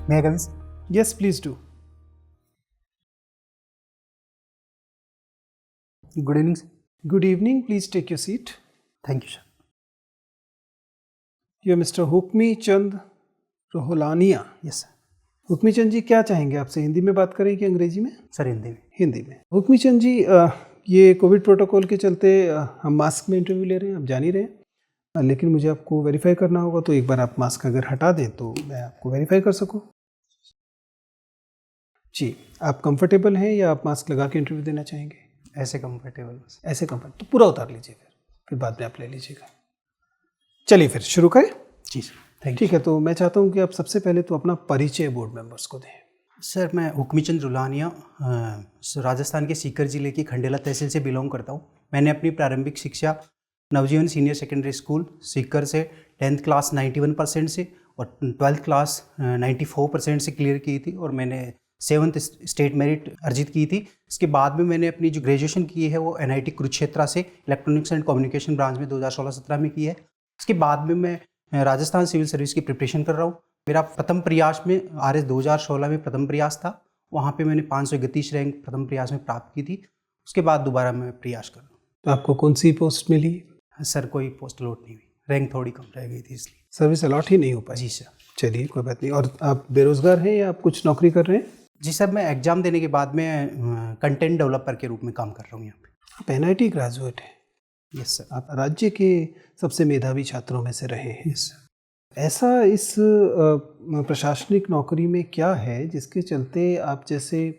May I come in? Yes, please do. Good evening, sir. Good evening. Please take your seat. Thank you, sir. You are Mr. Hukmi Chand रोहलानिया. Yes, sir. Hukmi Chand ji, क्या चाहेंगे आपसे, हिंदी में बात करें कि अंग्रेजी में? सर हिंदी में. हिंदी में. हुक्मी चंद जी, ये कोविड प्रोटोकॉल के चलते हम मास्क में इंटरव्यू ले रहे हैं, आप जान ही रहे हैं, लेकिन मुझे आपको वेरीफाई करना होगा, तो एक बार आप मास्क अगर हटा दें तो मैं आपको वेरीफाई कर सकूं. जी, आप कंफर्टेबल हैं या आप मास्क लगा के इंटरव्यू देना चाहेंगे? ऐसे कंफर्टेबल. ऐसे कंफर्ट तो पूरा उतार लीजिए, फिर बाद में आप ले लीजिएगा. चलिए फिर शुरू करें. जी सर. थैंक ठीक है, तो मैं चाहता हूं कि आप सबसे पहले तो अपना परिचय बोर्ड मेंबर्स को दें. सर, मैं हुक्मी चंद रुलानिया राजस्थान के सीकर जिले की खंडेला तहसील से बिलोंग करता हूँ. मैंने अपनी प्रारंभिक शिक्षा नवजीवन सीनियर सेकेंडरी स्कूल सीकर से 10th क्लास 91% से और 12th क्लास 94% से क्लियर की थी और मैंने 7th स्टेट मेरिट अर्जित की थी. इसके बाद में मैंने अपनी जो ग्रेजुएशन की है वो NIT कुरुक्षेत्रा से इलेक्ट्रॉनिक्स एंड कम्युनिकेशन ब्रांच में 2016-17 में की है. इसके बाद में मैं राजस्थान सिविल सर्विस की प्रिपरेशन कर रहा हूँ. मेरा प्रथम प्रयास में RS 2016 में प्रथम प्रयास था. वहाँ पे मैंने 531 रैंक प्रथम प्रयास में प्राप्त की थी. उसके बाद दोबारा मैं प्रयास कर रहा हूँ. तो आपको कौन सी पोस्ट मिली? सर, कोई पोस्ट अलॉट नहीं हुई, रैंक थोड़ी कम रह गई थी इसलिए. सर्विस अलॉट ही नहीं हो पाई? जी सर. चलिए, कोई बात नहीं. और आप बेरोजगार हैं या आप कुछ नौकरी कर रहे हैं? जी सर, मैं एग्ज़ाम देने के बाद में कंटेंट डेवलपर के रूप में काम कर रहा हूँ यहाँ पे. आप NIT ग्रेजुएट हैं? Yes sir. आप राज्य के सबसे मेधावी छात्रों में से रहे हैं. Yes sir. ऐसा इस प्रशासनिक नौकरी में क्या है जिसके चलते आप जैसे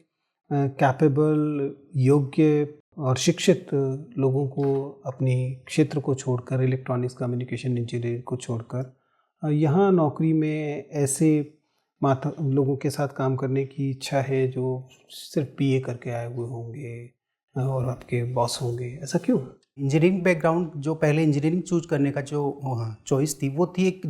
कैपेबल, योग्य और शिक्षित लोगों को अपनी क्षेत्र को छोड़कर, इलेक्ट्रॉनिक्स कम्युनिकेशन इंजीनियरिंग को छोड़कर यहाँ नौकरी में ऐसे लोगों के साथ काम करने की इच्छा है जो सिर्फ BA करके आए हुए होंगे और आपके बॉस होंगे? ऐसा क्यों? इंजीनियरिंग बैकग्राउंड, जो पहले इंजीनियरिंग चूज करने का जो चॉइस थी वो थी एक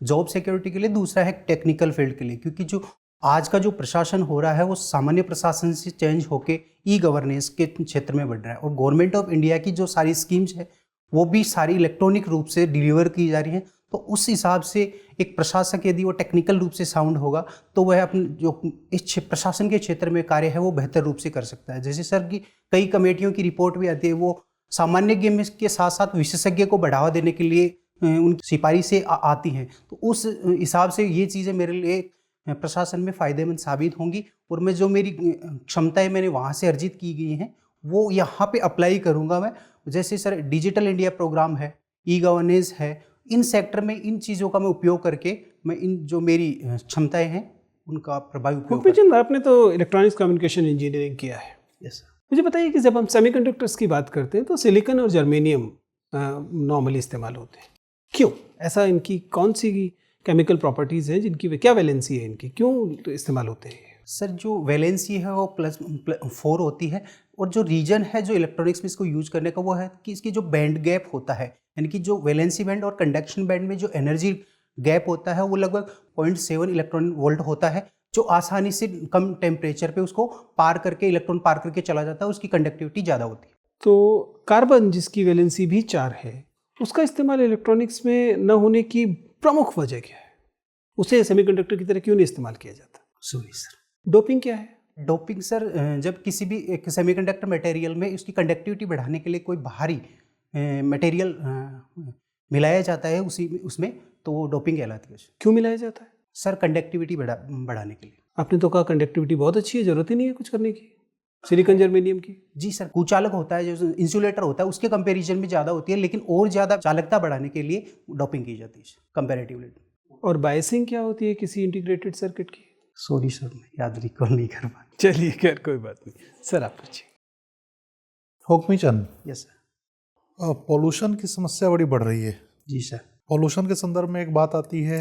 जॉब सिक्योरिटी के लिए, दूसरा है टेक्निकल फील्ड के लिए. क्योंकि जो आज का जो प्रशासन हो रहा है वो सामान्य प्रशासन से चेंज होके E-गवर्नेंस के क्षेत्र में बढ़ रहा है और गवर्नमेंट ऑफ इंडिया की जो सारी स्कीम्स है वो भी सारी इलेक्ट्रॉनिक रूप से डिलीवर की जा रही हैं. तो उस हिसाब से एक प्रशासक यदि वो टेक्निकल रूप से साउंड होगा तो वह अपने जो इस प्रशासन के क्षेत्र में कार्य है वो बेहतर रूप से कर सकता है. जैसे सर की कई कमेटियों की रिपोर्ट भी आती है, वो सामान्य ज्ञ के साथ साथ विशेषज्ञ को बढ़ावा देने के लिए उनकी सिफारिश से आती हैं. तो उस हिसाब से ये चीज़ें मेरे लिए प्रशासन में फ़ायदेमंद साबित होंगी और मैं जो मेरी क्षमताएं मैंने वहाँ से अर्जित की गई हैं वो यहाँ पे अप्लाई करूँगा मैं. जैसे सर डिजिटल इंडिया प्रोग्राम है, E-गवर्नेंस है, इन सेक्टर में इन चीज़ों का मैं उपयोग करके मैं इन जो मेरी क्षमताएं हैं उनका प्रभावी उपयोग. चंद, आपने तो इलेक्ट्रॉनिक्स कम्युनिकेशन इंजीनियरिंग किया है. Yes sir. मुझे बताइए कि जब हम सेमीकंडक्टर्स की बात करते हैं तो सिलिकॉन और जर्मेनियम नॉर्मली इस्तेमाल होते हैं. क्यों ऐसा? इनकी कौन सी केमिकल प्रॉपर्टीज़ हैं जिनकी, क्या वैलेंसी है इनकी, क्यों तो इस्तेमाल होते हैं? सर, जो वैलेंसी है वो +4 होती है और जो रीजन है जो इलेक्ट्रॉनिक्स में इसको यूज करने का वो है कि इसकी जो बैंड गैप होता है, यानी कि जो वैलेंसी बैंड और कंडक्शन बैंड में जो एनर्जी गैप होता है वो लगभग 0.7 इलेक्ट्रॉन वोल्ट होता है, जो आसानी से कम टेम्परेचर पे उसको पार करके, इलेक्ट्रॉन पार करके चला जाता है, उसकी कंडक्टिविटी ज़्यादा होती है. तो कार्बन, जिसकी वैलेंसी भी 4 है, उसका इस्तेमाल इलेक्ट्रॉनिक्स में न होने की प्रमुख वजह क्या है? उसे सेमीकंडक्टर की तरह क्यों नहीं इस्तेमाल किया जाता? Sorry sir. डोपिंग क्या है? डोपिंग सर, जब किसी भी एक सेमीकंडक्टर मटेरियल में उसकी कंडक्टिविटी बढ़ाने के लिए कोई बाहरी मटेरियल मिलाया जाता है उसमें, तो वो डोपिंग कहलाती है. क्यों मिलाया जाता है? सर, कंडक्टिविटी बढ़ाने के लिए. आपने तो कहा कंडक्टिविटी बहुत अच्छी है, जरूरत ही नहीं है कुछ करने की सिलिकॉन जर्मेनियम की. जी सर, कुचालक होता है, जो इंसुलेटर होता है उसके कंपैरिजन में ज़्यादा होती है, लेकिन और ज़्यादा चालकता बढ़ाने के लिए डोपिंग की जाती है कंपैरेटिवली. और बायसिंग क्या होती है किसी इंटीग्रेटेड सर्किट की? सॉरी सर, मैं याद रिकॉल नहीं कर पाया. चलिए खैर, कोई बात नहीं. सर आप पूछिए. हुक्मी चंद, यस सर. पॉल्यूशन की समस्या बड़ी बढ़ रही है. जी सर. पॉल्यूशन के संदर्भ में एक बात आती है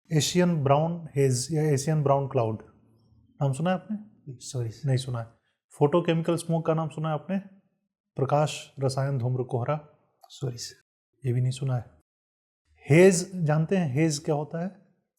एशियन ब्राउन हेज या एशियन ब्राउन क्लाउड. नाम सुना है आपने? Sorry sir. नहीं सुना है. फोटोकेमिकल स्मोक का नाम सुना है आपने? प्रकाश रसायन धूम्र कोहरा. Sorry sir. ये भी नहीं सुना है. हेज जानते हैं? हेज क्या होता है?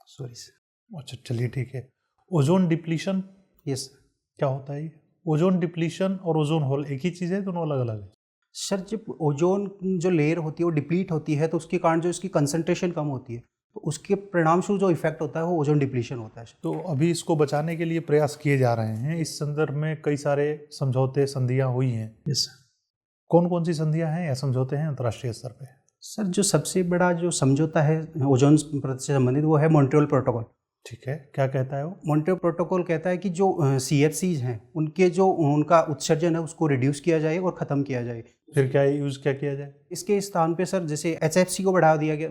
Sorry sir. अच्छा चलिए ठीक है. Ozone depletion. यस. क्या होता है ये? ओजोन डिप्लीशन और ओजोन होल एक ही चीज़ है, दोनों अलग अलग है? सर, जब ओजोन जो लेयर होती है वो डिप्लीट होती है तो उसके कारण जो इसकी कंसंट्रेशन कम होती है, तो उसके परिणामस्वरूप जो इफेक्ट होता है वो ओजोन डिप्लीशन होता है। तो अभी इसको बचाने के लिए प्रयास किए जा रहे हैं। इस संदर्भ में कई सारे समझौते संधियां हुई हैं। यस कौन कौन सी संधियां हैं या समझौते हैं अंतर्राष्ट्रीय स्तर पे? सर, जो सबसे बड़ा जो समझौता है ओजोन परत से संबंधित वो है मॉन्ट्रियल प्रोटोकॉल। ठीक है, क्या कहता है वो? मॉन्ट्रियल प्रोटोकॉल कहता है कि जो CFCs हैं उनके जो उनका उत्सर्जन है उसको रिड्यूस किया जाए और ख़त्म किया जाए। फिर क्या यूज़ क्या किया जाए? इसके स्थान पे सर जैसे HFC को बढ़ावा दिया गया।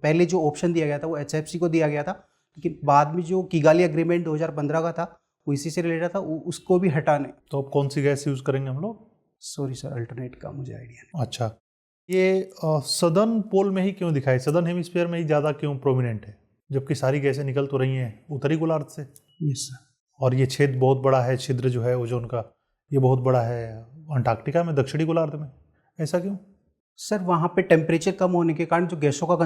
पहले जो ऑप्शन दिया गया था वो HFC को दिया गया था, लेकिन बाद में जो किगाली एग्रीमेंट 2015 का था वो इसी से रिलेटेड था, उसको भी हटाने। तो अब कौन सी गैस यूज़ करेंगे हम लोग? सॉरी सर, अल्टरनेट का मुझे आइडिया नहीं। अच्छा, ये सदर्न पोल में ही क्यों दिखाई, सदर्न हेमिस्फीयर में ही ज़्यादा क्यों प्रोमिनेंट है, जबकि सारी गैसें निकल तो रही हैं उत्तरी गोलार्ध से? Yes sir. और ये छेद बहुत बड़ा है, छिद्र जो है ओजोन का ये बहुत बड़ा है अंटार्कटिका में, दक्षिणी गोलार्ध में, ऐसा क्यों? सर वहाँ पे टेम्परेचर कम होने के कारण जो गैसों का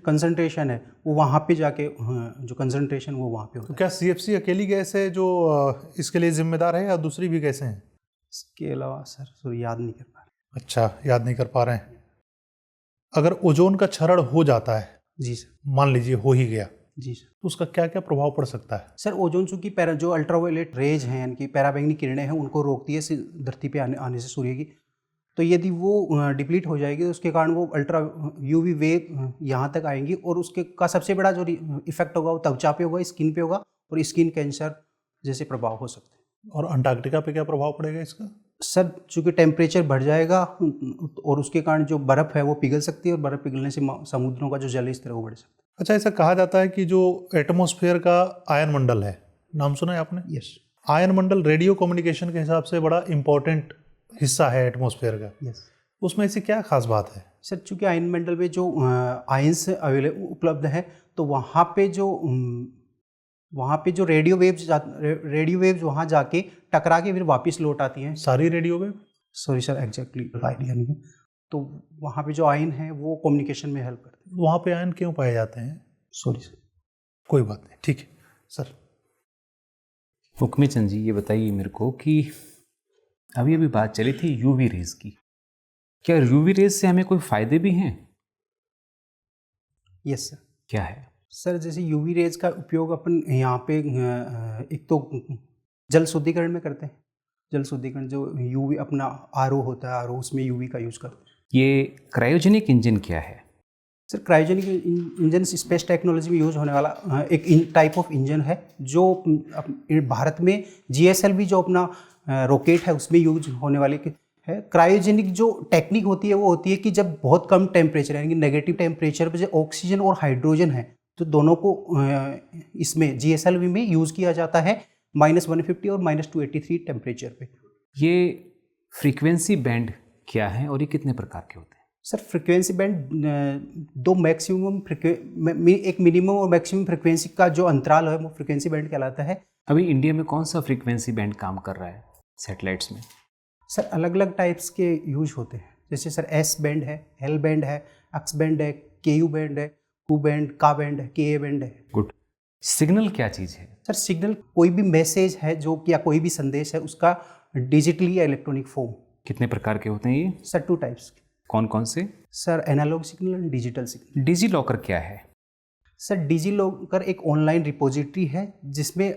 कंसंट्रेशन है वो वहाँ पे जाके जो कंसंट्रेशन वो वहाँ पे होता तो है। क्या CFC अकेली गैस है जो इसके लिए जिम्मेदार है या दूसरी भी गैसें हैं? इसके अलावा सर सॉरी याद नहीं कर पा रहे। अच्छा, याद नहीं कर पा रहे हैं। अगर ओजोन का क्षरण हो जाता है, जी सर। मान लीजिए हो ही गया, जी सर। तो उसका क्या क्या प्रभाव पड़ सकता है? सर ओजोन चूंकि जो अल्ट्रावायलेट रेज हैं यानी कि पैराबैंगनी किरणें हैं उनको रोकती है धरती पे आने से सूर्य की। तो यदि वो डिप्लीट हो जाएगी तो उसके कारण वो अल्ट्रा UV वेव यहाँ तक आएंगी और उसके का सबसे बड़ा जो इफेक्ट होगा वो त्वचा पे होगा, स्किन पे होगा और स्किन कैंसर जैसे प्रभाव हो सकते हैं। और अंटार्कटिका पे क्या प्रभाव पड़ेगा इसका? सर चूँकि टेम्परेचर बढ़ जाएगा और उसके कारण जो बर्फ़ है वो पिघल सकती है और बर्फ़ पिघलने से समुद्रों का जो जल स्तर है वो बढ़ सकता है। अच्छा, ऐसा कहा जाता है कि जो एटमॉस्फेयर का आयन मंडल है, नाम सुना है आपने? यस। आयन मंडल रेडियो कम्युनिकेशन के हिसाब से बड़ा इंपॉर्टेंट हिस्सा है एटमॉस्फेयर का। यस उसमें ऐसी क्या खास बात है? सर, चूँकि आयन मंडल में जो आयंस अवेलेबल उपलब्ध है तो वहाँ पे जो रेडियो वेव्स वहाँ जाके टकरा के फिर वापस लौट आती हैं। सारी radio wave? Sorry sir, exactly idea नहीं है। तो वहाँ पे जो आयन है वो कम्युनिकेशन में हेल्प करते हैं। वहाँ पे आयन क्यों पाए जाते हैं? Sorry sir. कोई बात नहीं, ठीक है सर। हुक्मी चंद जी, ये बताइए मेरे को कि अभी बात चली थी UV रेज की, क्या UV रेज से हमें कोई फायदे भी हैं? Yes sir. क्या है? सर जैसे UV रेज का उपयोग अपन यहाँ पे एक तो जल शुद्धिकरण में करते हैं। जल शुद्धिकरण जो UV अपना RO होता है, RO उसमें UV का यूज़ करते हैं। ये क्रायोजेनिक इंजन क्या है? Sir cryogenic engine space technology में यूज़ होने वाला एक टाइप ऑफ इंजन है जो भारत में GSLV जो अपना रॉकेट है उसमें यूज होने वाली है। क्रायोजेनिक जो टेक्निक होती है वो होती है कि जब बहुत कम टेम्परेचर यानी कि नेगेटिव टेम्परेचर पे जो ऑक्सीजन और हाइड्रोजन है तो दोनों को इसमें GSLV में यूज़ किया जाता है -150 और -283 टेम्परेचर पे। ये फ्रीक्वेंसी बैंड क्या है और ये कितने प्रकार के होते हैं? सर फ्रीक्वेंसी बैंड दो एक मिनिमम और मैक्सिमम फ्रीक्वेंसी का जो अंतराल है वो फ्रीक्वेंसी बैंड कहलाता है। अभी इंडिया में कौन सा फ्रीक्वेंसी बैंड काम कर रहा है सैटेलाइट्स में? सर अलग अलग टाइप्स के यूज होते हैं, जैसे सर S बैंड है, L बैंड है, X बैंड है, KU बैंड है, Q बैंड, का बैंड है, KA बैंड है। गुड। सिग्नल क्या चीज़ है? सर सिग्नल कोई भी मैसेज है जो या कोई भी संदेश है उसका डिजिटली या इलेक्ट्रॉनिक फॉर्म। कितने प्रकार के होते हैं ये? Sir 2 types. कौन कौन से? Sir analog signal and digital signal. DigiLocker क्या है? सर डिजी लॉकर एक ऑनलाइन रिपोजिटरी है जिसमें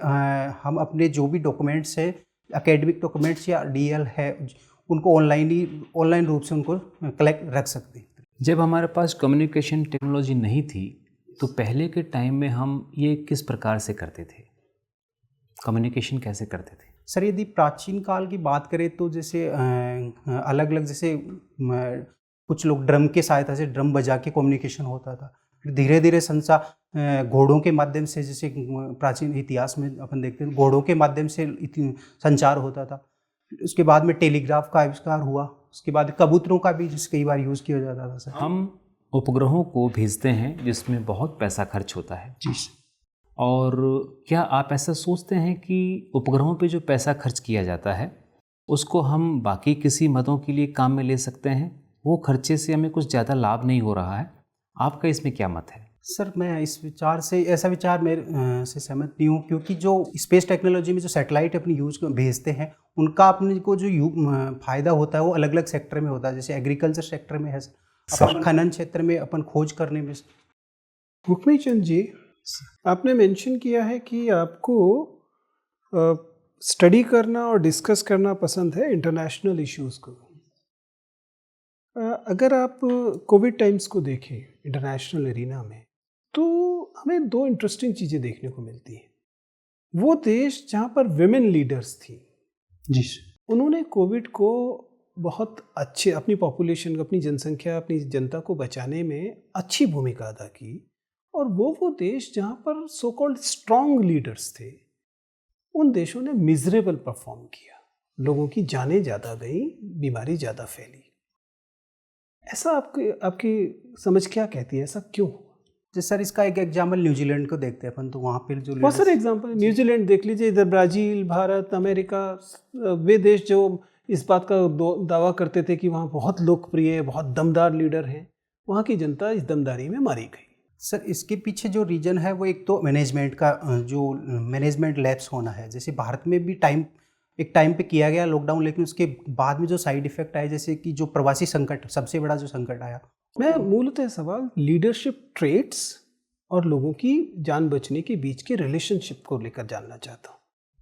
हम अपने जो भी डॉक्यूमेंट्स है, एकेडमिक डॉक्यूमेंट्स या DL है, उनको ऑनलाइन रूप से उनको कलेक्ट रख सकते हैं। जब हमारे पास कम्युनिकेशन टेक्नोलॉजी नहीं थी तो पहले के टाइम में हम ये किस प्रकार से करते थे? कम्युनिकेशन कैसे करते थे? सर यदि प्राचीन काल की बात करें तो जैसे अलग अलग जैसे कुछ लोग ड्रम के सहायता से ड्रम बजा के कम्युनिकेशन होता था। फिर धीरे धीरे संचार घोड़ों के माध्यम से, जैसे प्राचीन इतिहास में अपन देखते हैं घोड़ों के माध्यम से संचार होता था। उसके बाद में टेलीग्राफ का आविष्कार हुआ, उसके बाद कबूतरों का भी कई बार यूज़ किया जाता था। सर हम उपग्रहों को भेजते हैं जिसमें बहुत पैसा खर्च होता है जी। और क्या आप ऐसा सोचते हैं कि उपग्रहों पे जो पैसा खर्च किया जाता है उसको हम बाकी किसी मदों के लिए काम में ले सकते हैं? वो खर्चे से हमें कुछ ज़्यादा लाभ नहीं हो रहा है, आपका इसमें क्या मत है? सर मैं इस विचार से ऐसा विचार मेरे से सहमत नहीं हूँ, क्योंकि जो स्पेस टेक्नोलॉजी में जो सैटेलाइट अपनी यूज़ भेजते हैं उनका अपने को जो फ़ायदा होता है वो अलग अलग सेक्टर में होता है। जैसे एग्रीकल्चर सेक्टर में है, अपन खनन क्षेत्र में अपन खोज करने में हुक्मी चंद जी, आपने मेंशन किया है कि आपको स्टडी करना और डिस्कस करना पसंद है इंटरनेशनल इश्यूज़ को। अगर आप कोविड टाइम्स को देखें इंटरनेशनल एरिना में, तो हमें दो इंटरेस्टिंग चीज़ें देखने को मिलती हैं। वो देश जहाँ पर विमेन लीडर्स थी, जी उन्होंने कोविड को बहुत अच्छे, अपनी पॉपुलेशन को, अपनी जनसंख्या, अपनी जनता को बचाने में अच्छी भूमिका अदा की। और वो देश जहाँ पर सो कॉल्ड स्ट्रॉन्ग लीडर्स थे, उन देशों ने मिजरेबल परफॉर्म किया, लोगों की जानें ज़्यादा गई, बीमारी ज़्यादा फैली। ऐसा आपकी समझ क्या कहती है, ऐसा क्यों? जैसे सर इसका एक एग्जाम्पल न्यूजीलैंड को देखते हैं अपन, तो वहाँ पे जो बहुत सारे एग्जाम्पल, न्यूजीलैंड देख लीजिए, इधर ब्राज़ील, भारत, अमेरिका, वे देश जो इस बात का दावा करते थे कि वहाँ बहुत लोकप्रिय, बहुत दमदार लीडर हैं, वहाँ की जनता इस दमदारी में मारी गई। सर इसके पीछे जो रीजन है वो एक तो मैनेजमेंट का, जो मैनेजमेंट लैप्स होना है। जैसे भारत में भी एक टाइम पे किया गया लॉकडाउन, लेकिन उसके बाद में जो साइड इफेक्ट आए, जैसे कि जो प्रवासी संकट, सबसे बड़ा जो संकट आया। मैं मूलतः सवाल लीडरशिप ट्रेट्स और लोगों की जान बचने के बीच के रिलेशनशिप को लेकर जानना चाहता हूँ।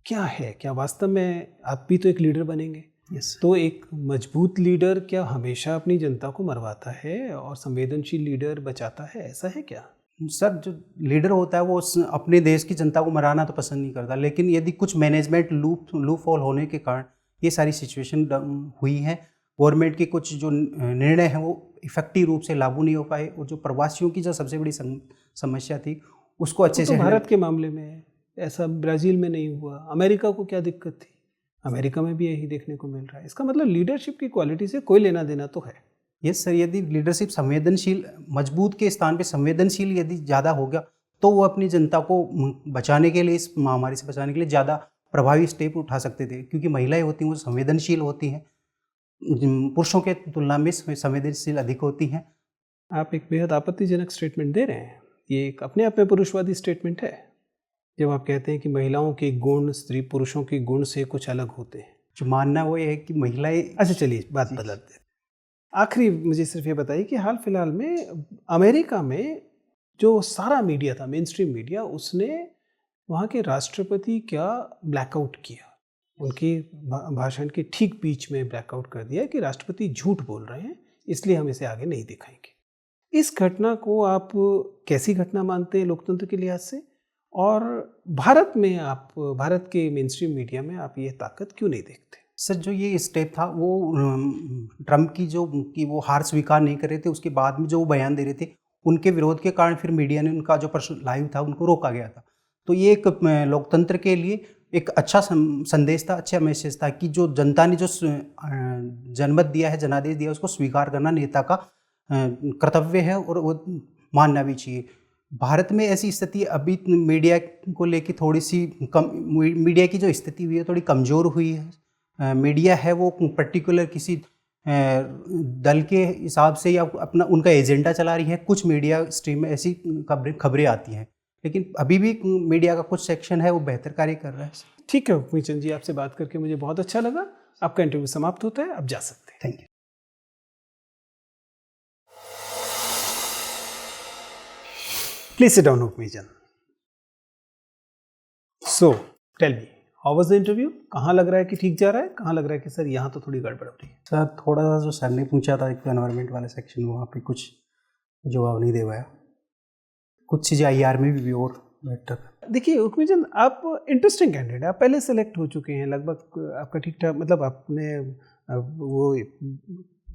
क्या है, क्या वास्तव में आप भी तो एक लीडर बनेंगे? यस। तो एक मजबूत लीडर क्या हमेशा अपनी जनता को मरवाता है और संवेदनशील लीडर बचाता है, ऐसा है क्या? सर जो लीडर होता है वो अपने देश की जनता को मराना तो पसंद नहीं करता, लेकिन यदि कुछ मैनेजमेंट लूप होल होने के कारण ये सारी सिचुएशन हुई है, गवर्नमेंट के कुछ जो निर्णय हैं वो इफेक्टिव रूप से लागू नहीं हो पाए, और जो प्रवासियों की जो सबसे बड़ी समस्या थी उसको अच्छे से भारत के मामले में ऐसा ब्राज़ील में नहीं हुआ। अमेरिका को क्या दिक्कत थी? अमेरिका में भी यही देखने को मिल रहा है। इसका मतलब लीडरशिप की क्वालिटी से कोई लेना देना तो है। यस सर, यदि लीडरशिप संवेदनशील, मजबूत के स्थान पे संवेदनशील यदि ज़्यादा हो गया, तो वो अपनी जनता को बचाने के लिए, इस महामारी से बचाने के लिए ज़्यादा प्रभावी स्टेप उठा सकते थे, क्योंकि महिलाएं होती हैं वो संवेदनशील होती हैं, पुरुषों के तुलना में संवेदनशील अधिक होती हैं। आप एक बेहद आपत्तिजनक स्टेटमेंट दे रहे हैं। ये एक अपने आप में पुरुषवादी स्टेटमेंट है, जब आप कहते हैं कि महिलाओं के गुण स्त्री पुरुषों के गुण से कुछ अलग होते हैं। जो मानना वो ये है कि महिलाएं। अच्छा चलिए, बात बदलते हैं। आखिरी मुझे सिर्फ ये बताइए कि हाल फिलहाल में अमेरिका में जो सारा मीडिया था, मेन स्ट्रीम मीडिया, उसने वहाँ के राष्ट्रपति का ब्लैकआउट किया, उनकी भाषण के ठीक बीच में ब्लैकआउट कर दिया कि राष्ट्रपति झूठ बोल रहे हैं, इसलिए हम इसे आगे नहीं दिखाएंगे। इस घटना को आप कैसी घटना मानते हैं लोकतंत्र के लिहाज से? और भारत में आप, भारत के मेन स्ट्रीम मीडिया में आप ये ताकत क्यों नहीं देखते? सर जो ये स्टेप था वो ट्रम्प की वो हार स्वीकार नहीं कर रहे थे, उसके बाद में जो वो बयान दे रहे थे उनके विरोध के कारण फिर मीडिया ने उनका जो पर्सनल लाइव था उनको रोका गया था। तो ये एक लोकतंत्र के लिए एक अच्छा संदेश था, अच्छा मैसेज था कि जो जनता ने जो जनमत दिया है, जनादेश दिया, उसको स्वीकार करना नेता का कर्तव्य है और वो मानना भी चाहिए। भारत में ऐसी स्थिति अभी मीडिया को लेकर थोड़ी सी मीडिया की जो स्थिति हुई है थोड़ी कमज़ोर हुई है। मीडिया है वो पर्टिकुलर किसी दल के हिसाब से या अपना उनका एजेंडा चला रही है। कुछ मीडिया स्ट्रीम में ऐसी खबरें आती हैं, लेकिन अभी भी मीडिया का कुछ सेक्शन है वो बेहतर कार्य कर रहा है। ठीक है हुक्मी चंद जी, आपसे बात करके मुझे बहुत अच्छा लगा। आपका इंटरव्यू समाप्त होता है, आप जा सकते हैं। Thank you. Please sit down Hukmi Chand. So tell me, how was the interview? कहाँ लग रहा है कि ठीक जा रहा है, कहाँ लग रहा है कि सर यहाँ तो थोड़ी गड़बड़ हो रही है? सर थोड़ा सा जो सर ने पूछा था एक एनवायरनमेंट वाले सेक्शन में, वहाँ पे कुछ जवाब नहीं दे पाया। कुछ चीज़ें IR में भी और बेटर। देखिए हुक्मी चंद, आप इंटरेस्टिंग कैंडिडेट, आप पहले सेलेक्ट हो चुके हैं लगभग, आपका ठीक ठाक, मतलब आपने वो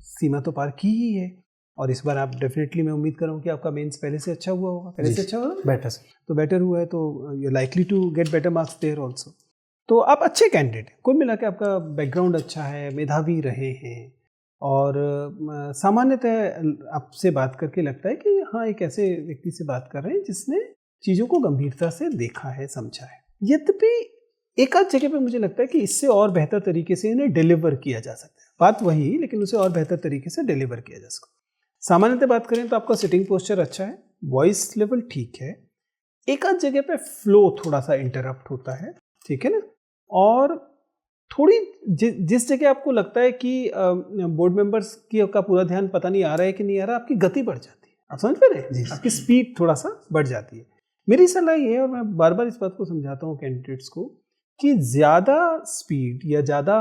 सीमा तो पार की ही है, और इस बार आप डेफिनेटली, मैं उम्मीद कर रहा हूँ कि आपका मेंस पहले से अच्छा हुआ होगा। पहले से अच्छा हुआ, बेटर सर। तो बेटर हुआ है तो you likely to get better marks there also. तो आप अच्छे कैंडिडेट हैं, कुल मिला के आपका बैकग्राउंड अच्छा है, मेधावी रहे हैं, और सामान्यतः आपसे बात करके लगता है कि हाँ एक ऐसे व्यक्ति से बात कर रहे हैं जिसने चीज़ों को गंभीरता से देखा है, समझा है। यद्यपि एक आध जगह पे मुझे लगता है कि इससे और बेहतर तरीके से इन्हें डिलीवर किया जा सकता है। बात वही, लेकिन उसे और बेहतर तरीके से डिलीवर किया जा सकता है। सामान्यतः बात करें तो आपका सिटिंग पोस्चर अच्छा है, वॉइस लेवल ठीक है, एक आध जगह पे फ्लो थोड़ा सा इंटरप्ट होता है, ठीक है ना, और थोड़ी जिस जगह आपको लगता है कि बोर्ड मेंबर्स की का पूरा ध्यान पता नहीं आ रहा है कि नहीं आ रहा, आपकी गति बढ़ जाती है, आप समझ पा रहे हैं, आपकी स्पीड थोड़ा सा बढ़ जाती है। मेरी सलाह ये है, और मैं बार बार इस बात को समझाता हूँ कैंडिडेट्स को, कि ज़्यादा स्पीड या ज़्यादा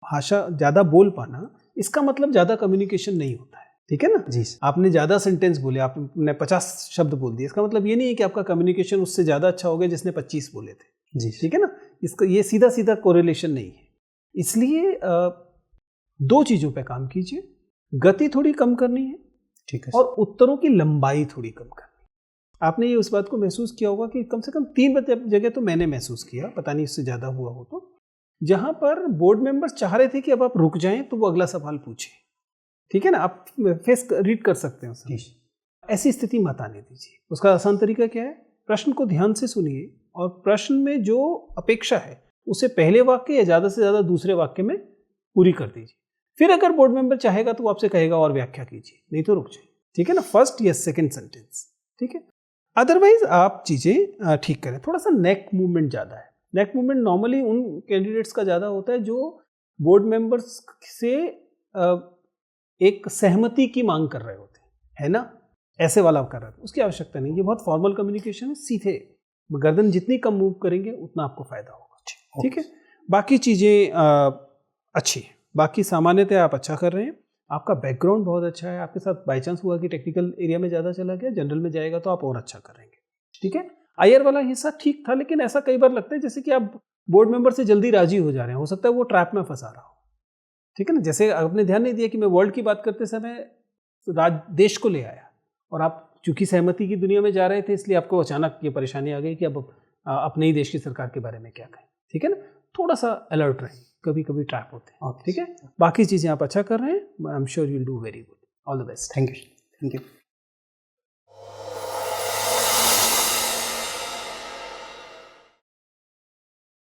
भाषा, ज़्यादा बोल पाना, इसका मतलब ज़्यादा कम्युनिकेशन नहीं होता है, ठीक है ना जी। आपने ज़्यादा सेंटेंस बोले, आपने 50 शब्द बोल दिए, इसका मतलब ये नहीं है कि आपका कम्युनिकेशन उससे ज़्यादा अच्छा हो गया जिसने 25 बोले थे जी, ठीक है ना। इसका ये सीधा सीधा कोरिलेशन नहीं है। इसलिए 2 चीज़ों पे काम कीजिए, गति थोड़ी कम करनी है, ठीक है, और उत्तरों की लंबाई थोड़ी कम करनी है। आपने ये उस बात को महसूस किया होगा कि कम से कम 3 जगह तो मैंने महसूस किया, पता नहीं इससे ज़्यादा हुआ हो तो, जहाँ पर बोर्ड मेंबर्स चाह रहे थे कि अब आप रुक जाएं तो वो अगला सवाल पूछे, ठीक है ना, आप फेस रीड कर सकते हैं उसे। ऐसी स्थिति मत आने दीजिए। उसका आसान तरीका क्या है, प्रश्न को ध्यान से सुनिए और प्रश्न में जो अपेक्षा है उसे पहले वाक्य या ज़्यादा से ज़्यादा दूसरे वाक्य में पूरी कर दीजिए। फिर अगर बोर्ड मेंबर चाहेगा तो वो आपसे कहेगा और व्याख्या कीजिए, नहीं तो रुक जाइए, ठीक है ना, फर्स्ट या सेकंड सेंटेंस, ठीक है। अदरवाइज आप चीज़ें ठीक करें। थोड़ा सा नेक मूवमेंट ज़्यादा है। नेक मूवमेंट नॉर्मली उन कैंडिडेट्स का ज़्यादा होता है जो बोर्ड मेंबर्स से एक सहमति की मांग कर रहे होते हैं, है ना, ऐसे वाला कर रहे हैं, उसकी आवश्यकता नहीं। ये बहुत फॉर्मल कम्युनिकेशन है, सीधे गर्दन जितनी कम मूव करेंगे उतना आपको फायदा होगा, ठीक है। बाकी चीज़ें अच्छी हैं, बाकी सामान्यतः आप अच्छा कर रहे हैं, आपका बैकग्राउंड बहुत अच्छा है। आपके साथ बाई चांस हुआ कि टेक्निकल एरिया में ज़्यादा चला गया, जनरल में जाएगा तो आप और अच्छा करेंगे, ठीक है। आईआर वाला हिस्सा ठीक था, लेकिन ऐसा कई बार लगता है जैसे कि आप बोर्ड मेंबर से जल्दी राजी हो जा रहे हैं, हो सकता है वो ट्रैप में फंसा रहा हो, ठीक है ना। जैसे आपने ध्यान नहीं दिया कि मैं वर्ल्ड की बात करते समय देश को ले आया, और आप चूंकि सहमति की दुनिया में जा रहे थे, इसलिए आपको अचानक ये परेशानी आ गई कि अब अपने ही देश की सरकार के बारे में क्या कहें, ठीक है ना। थोड़ा सा अलर्ट रहें, कभी कभी ट्रैप होते हैं, ठीक है। बाकी चीज़ें आप अच्छा कर रहे हैं, I am sure you will do very good. All the best. Thank you.